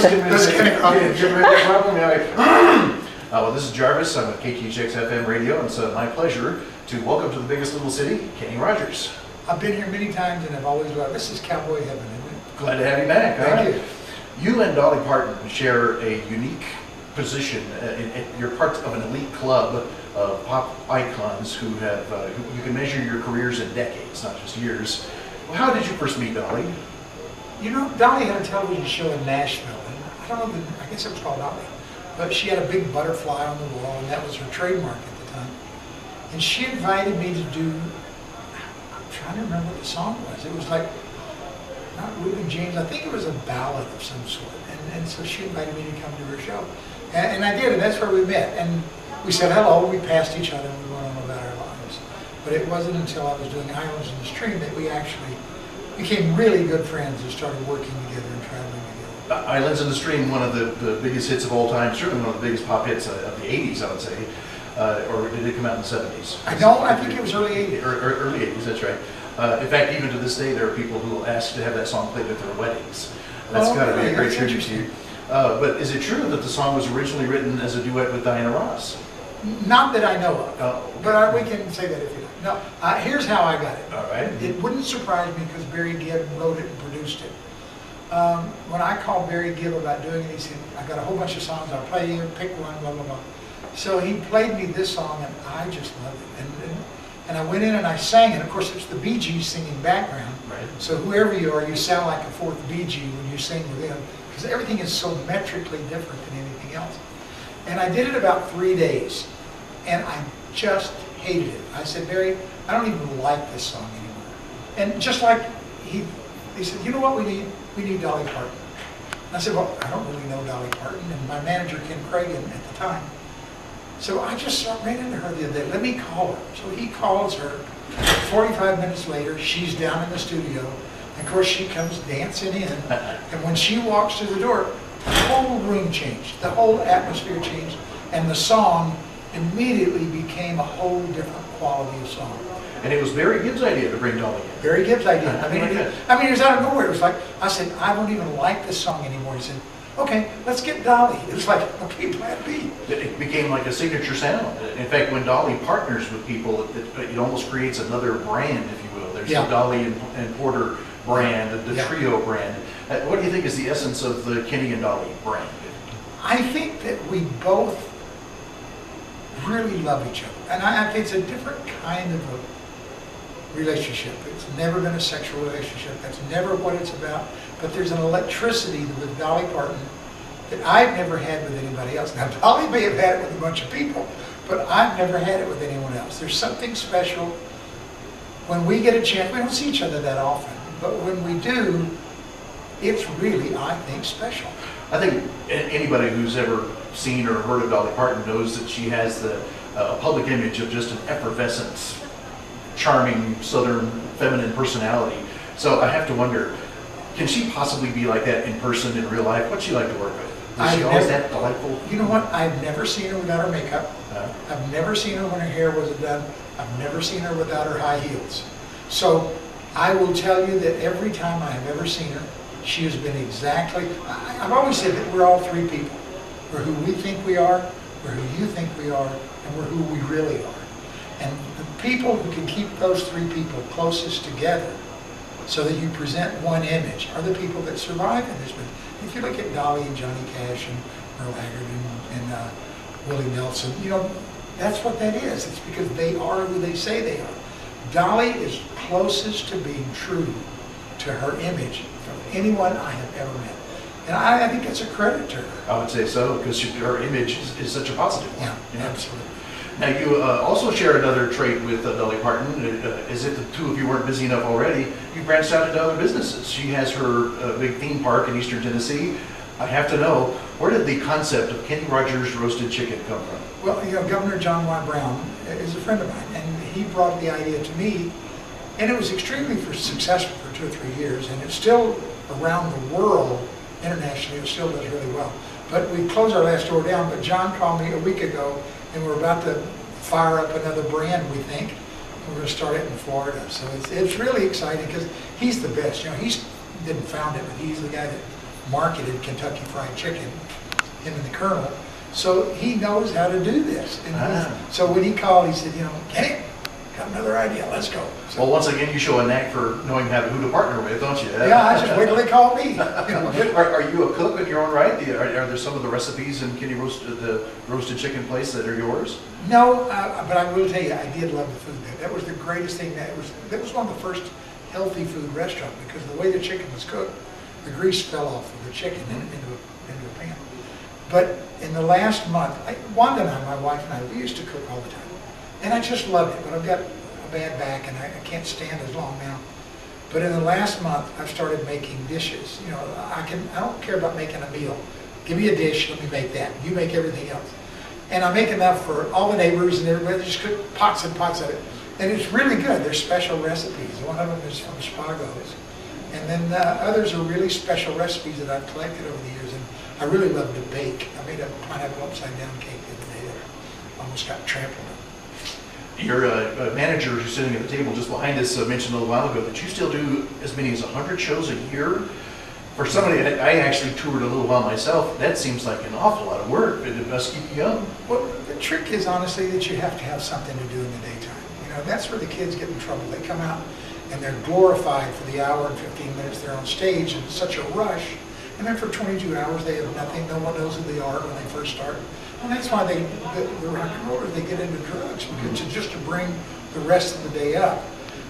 Well, this is Jarvis. I'm with KTHX FM Radio, and it's my pleasure to welcome to the biggest little city, Kenny Rogers. I've been here many times and I've always loved it. This is cowboy heaven, isn't it? Glad to have you back. Thank you. You and Dolly Parton share a unique position. You're part of an elite club of pop icons who you can measure your careers in decades, not just years. Well, how did you first meet Dolly? You know, Dolly had a television show in Nashville, and I don't know, I guess it was called Dolly, but she had a big butterfly on the wall, and that was her trademark at the time. And she invited me to do, I'm trying to remember what the song was. It was like, not Reuben James, I think it was a ballad of some sort. And so she invited me to come to her show. And I did, and that's where we met. And we said hello, we passed each other, and we went on about our lives. But it wasn't until I was doing Islands in the Stream that we actually became really good friends and started working together and traveling together. Islands in the Stream, one of the biggest hits of all time, certainly one of the biggest pop hits of the 80s, I would say. Or did it come out in the 70s? I think it was early 80s. Early 80s, that's right. In fact, even to this day, there are people who will ask to have that song played at their weddings. That's got to be a great tribute to you. But is it true that the song was originally written as a duet with Diana Ross? Not that I know of. Oh, okay. But we can say that if you like. No, here's how I got it. All right. It wouldn't surprise me because Barry Gibb wrote it and produced it. When I called Barry Gibb about doing it, he said, I got a whole bunch of songs, I'll play you, pick one, blah, blah, blah. So he played me this song, and I just loved it. And I went in and I sang it. Of course, it's the Bee Gees singing background. Right. So whoever you are, you sound like a fourth Bee Gee when you sing with them, because everything is so metrically different than anything else. And I did it about 3 days, and I just hated it. I said, Barry, I don't even like this song anymore. And just like he said, you know what we need? We need Dolly Parton. And I said, well, I don't really know Dolly Parton, and my manager, Ken Cragen, at the time. So I just ran into her the other day. Let me call her. So he calls her. 45 minutes later, she's down in the studio. And of course, she comes dancing in. And when she walks through the door, the whole room changed. The whole atmosphere changed. And the song immediately became a whole different quality of song. And it was Barry Gibb's idea to bring Dolly in. Barry Gibb's idea. I mean, it was out of nowhere. It was like, I said, I don't even like this song anymore. He said, okay, let's get Dolly. It was like, okay, plan B. It became like a signature sound. In fact, when Dolly partners with people, it almost creates another brand, if you will. There's the Dolly and Porter brand, the trio brand. What do you think is the essence of the Kenny and Dolly brand? I think that we both really love each other. And I think it's a different kind of a relationship. It's never been a sexual relationship. That's never what it's about. But there's an electricity with Dolly Parton that I've never had with anybody else. Now, Dolly may have had it with a bunch of people, but I've never had it with anyone else. There's something special when we get a chance. We don't see each other that often, but when we do, it's really, I think, special. I think anybody who's ever seen or heard of Dolly Parton knows that she has the public image of just an effervescent, charming, southern, feminine personality. So I have to wonder, can she possibly be like that in person, in real life? What's she like to work with? Is she always that delightful? You know what? I've never seen her without her makeup. I've never seen her when her hair wasn't done. I've never seen her without her high heels. So I will tell you that every time I have ever seen her, she has been exactly, I've always said that we're all three people. We're who we think we are, we're who you think we are, and we're who we really are. And the people who can keep those three people closest together so that you present one image are the people that survive in this movie. If you look at Dolly and Johnny Cash and Merle Haggard and Willie Nelson, you know, that's what that is. It's because they are who they say they are. Dolly is closest to being true to her image from anyone I have ever met. And I think that's a credit to her. I would say so, because her image is such a positive one. Yeah, absolutely. Now, you also share another trait with Dolly Parton. As if the two of you weren't busy enough already, you branched out into other businesses. She has her big theme park in Eastern Tennessee. I have to know, where did the concept of Kenny Rogers roasted chicken come from? Well, you know, Governor John Y. Brown is a friend of mine, and he brought the idea to me, and it was extremely successful for 2 or 3 years, and it's still around the world, internationally, it still does really well. But we closed our last store down, but John called me a week ago, and we're about to fire up another brand, we think. We're going to start it in Florida. So it's really exciting because he's the best. You know, he didn't found it, but he's the guy that marketed Kentucky Fried Chicken, him and the Colonel. So he knows how to do this. And so when he called, he said, Kenny, got another idea, let's go. So, well, once again, you show a knack for knowing how who to partner with, don't you? Yeah, I just wait till they call me. Are you a cook in your own right? Are there some of the recipes in Kenny the roasted chicken place that are yours? No, but I will tell you, I did love the food there. That was the greatest thing. That was one of the first healthy food restaurants, because the way the chicken was cooked, the grease fell off of the chicken into a pan. But in the last month, Wanda and I, my wife and I, we used to cook all the time. And I just loved it, but I've got a bad back and I can't stand as long now. But in the last month, I've started making dishes. I don't care about making a meal. Give me a dish, let me make that. You make everything else. And I make enough for all the neighbors and everybody, just cook pots and pots of it. And it's really good. There's special recipes. One of them is from Spago's. And then others are really special recipes that I've collected over the years. And I really love to bake. I made a pineapple upside down cake the other day that almost got trampled on. Your manager who's sitting at the table just behind us mentioned a little while ago that you still do as many as 100 shows a year. For somebody, I actually toured a little while myself, that seems like an awful lot of work, but it must keep you young. Well, the trick is honestly that you have to have something to do in the daytime. That's where the kids get in trouble. They come out and they're glorified for the hour and 15 minutes they're on stage, and it's such a rush. And then for 22 hours they have nothing. No one knows who they are when they first start. And that's why the rock and rollers, they get into drugs, because just to bring the rest of the day up.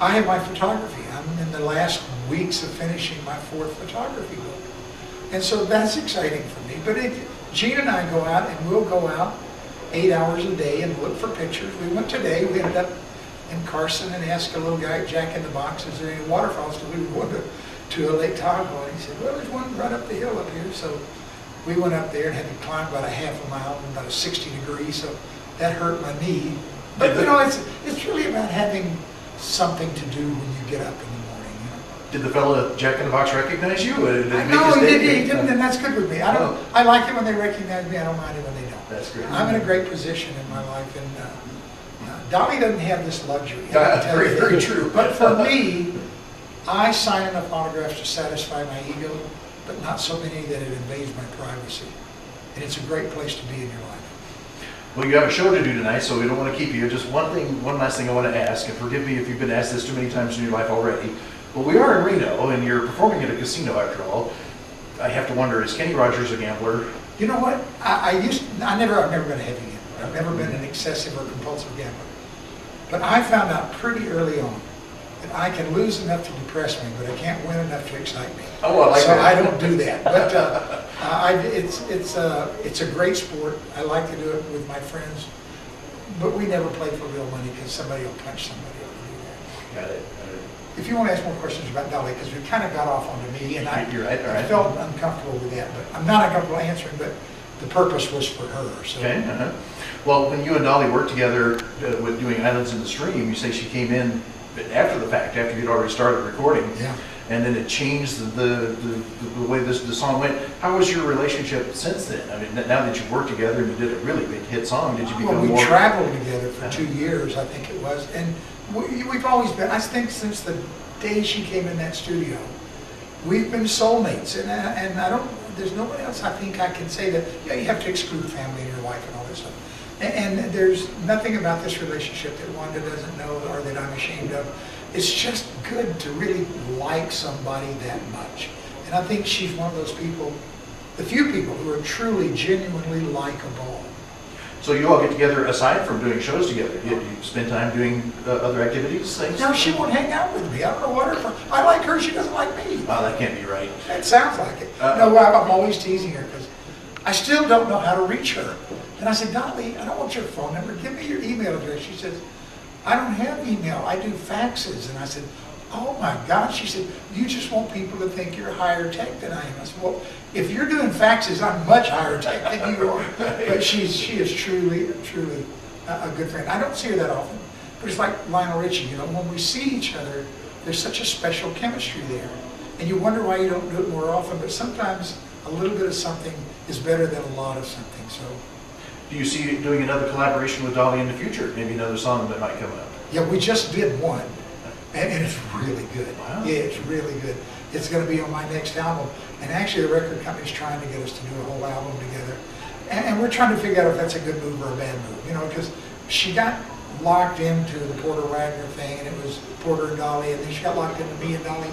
I have my photography. I'm in the last weeks of finishing my 4th photography book. And so that's exciting for me. But Gene and I go out, and we'll go out 8 hours a day and look for pictures. We went today, we ended up in Carson and asked a little guy, Jack in the Box, is there any waterfalls? Because we were going to a Lake Tahoe, and he said, well, there's one right up the hill up here. So we went up there and had to climb about a half a mile, about a 60 degrees, so that hurt my knee. But it's really about having something to do when you get up in the morning. Did the fellow Jack in the Box recognize you? No, he didn't, and that's good with me. I like it when they recognize me. I don't mind it when they don't. That's great. I'm in a great position in my life, and Dolly doesn't have this luxury. Very, very true. But for me, I sign enough autographs to satisfy my ego, but not so many that it invades my privacy. And it's a great place to be in your life. Well, you have a show to do tonight, so we don't want to keep you. Just one last thing I want to ask, and forgive me if you've been asked this too many times in your life already. Well, we are in Reno, and you're performing at a casino after all. I have to wonder, is Kenny Rogers a gambler? You know what? I've never been a heavy gambler. I've never been an excessive or compulsive gambler. But I found out pretty early on that I can lose enough to depress me, but I can't win enough to excite me. Oh, I like so that. I don't do that. But it's a great sport. I like to do it with my friends, but we never play for real money because somebody will punch somebody if we do that. Got it. If you want to ask more questions about Dolly, because we kind of got off onto me, and You're right. All right. I felt uncomfortable with that, but I'm not uncomfortable answering, but the purpose was for her. So. Okay. Well, when you and Dolly worked together with doing Islands in the Stream, you say she came in after the fact, after you'd already started recording. Yeah. And then it changed the way the song went. How was your relationship since then? I mean, now that you've worked together and you did a really big hit song, did you become more... We traveled together for 2 years, I think it was. And we've always been, I think since the day she came in that studio, we've been soulmates. And I don't, there's no one else I think I can say that, yeah, you have to exclude family and your wife and all this stuff. And there's nothing about this relationship that Wanda doesn't know or that I'm ashamed of. It's just good to really like somebody that much. And I think she's one of those people, the few people who are truly, genuinely likable. So you all get together aside from doing shows together? You spend time doing other activities, things? No, she won't hang out with me. I don't know what her... I like her, she doesn't like me. Oh, that can't be right. It sounds like it. No, I'm always teasing her because I still don't know how to reach her. And I said, Dolly, I don't want your phone number. Give me your email address. She says, I don't have email. I do faxes. And I said, oh my God. She said, you just want people to think you're higher tech than I am. I said, well, if you're doing faxes, I'm much higher tech than you are. But she is truly, truly a good friend. I don't see her that often. But it's like Lionel Richie, you know, when we see each other, there's such a special chemistry there. And you wonder why you don't do it more often. But sometimes a little bit of something is better than a lot of something. So. Do you see doing another collaboration with Dolly in the future? Maybe another song that might come up? Yeah, we just did one, and it's really good. Wow. Yeah, it's really good. it's going to be on my next album. And actually, the record company's trying to get us to do a whole album together. And we're trying to figure out if that's a good move or a bad move, you know, because she got locked into the Porter Wagner thing, and it was Porter and Dolly, and then she got locked into me and Dolly.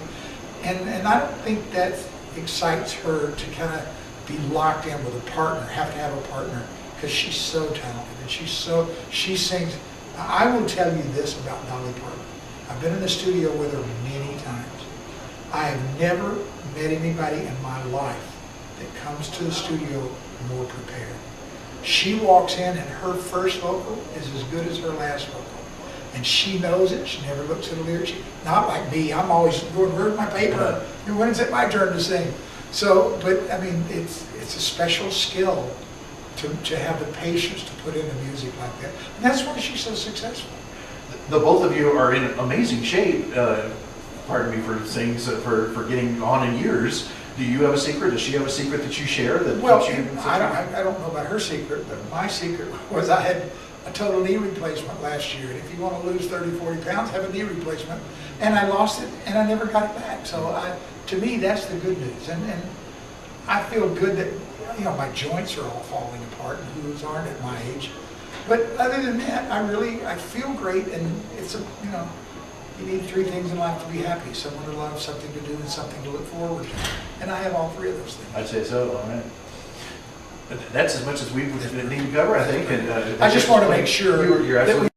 And I don't think that excites her to kind of be locked in with a partner, have to have a partner, because she's so talented, and she sings. I will tell you this about Dolly Parton. I've been in the studio with her many times. I have never met anybody in my life that comes to the studio more prepared. She walks in and her first vocal is as good as her last vocal. And she knows it. She never looks at the lyrics. Not like me. I'm always going, where's my paper? When is it my turn to sing? So, but I mean, it's a special skill to have the patience to put in the music like that. And that's why she's so successful. The both of you are in amazing shape. Pardon me for saying so, for getting on in years. Do you have a secret? Does she have a secret that you share that Well, keeps you? I don't know about her secret, but my secret was I had a total knee replacement last year. And if you want to lose 30, 40 pounds, have a knee replacement. And I lost it, and I never got it back. So to me, that's the good news. And I feel good that, you know, my joints are all falling apart, and who's aren't at my age. But other than that, I feel great, and it's you know, you need three things in life to be happy: someone to love, something to do, and something to look forward to. And I have all three of those things. I'd say so. All right. But that's as much as we need to cover, I think. And I just want to make sure you're absolutely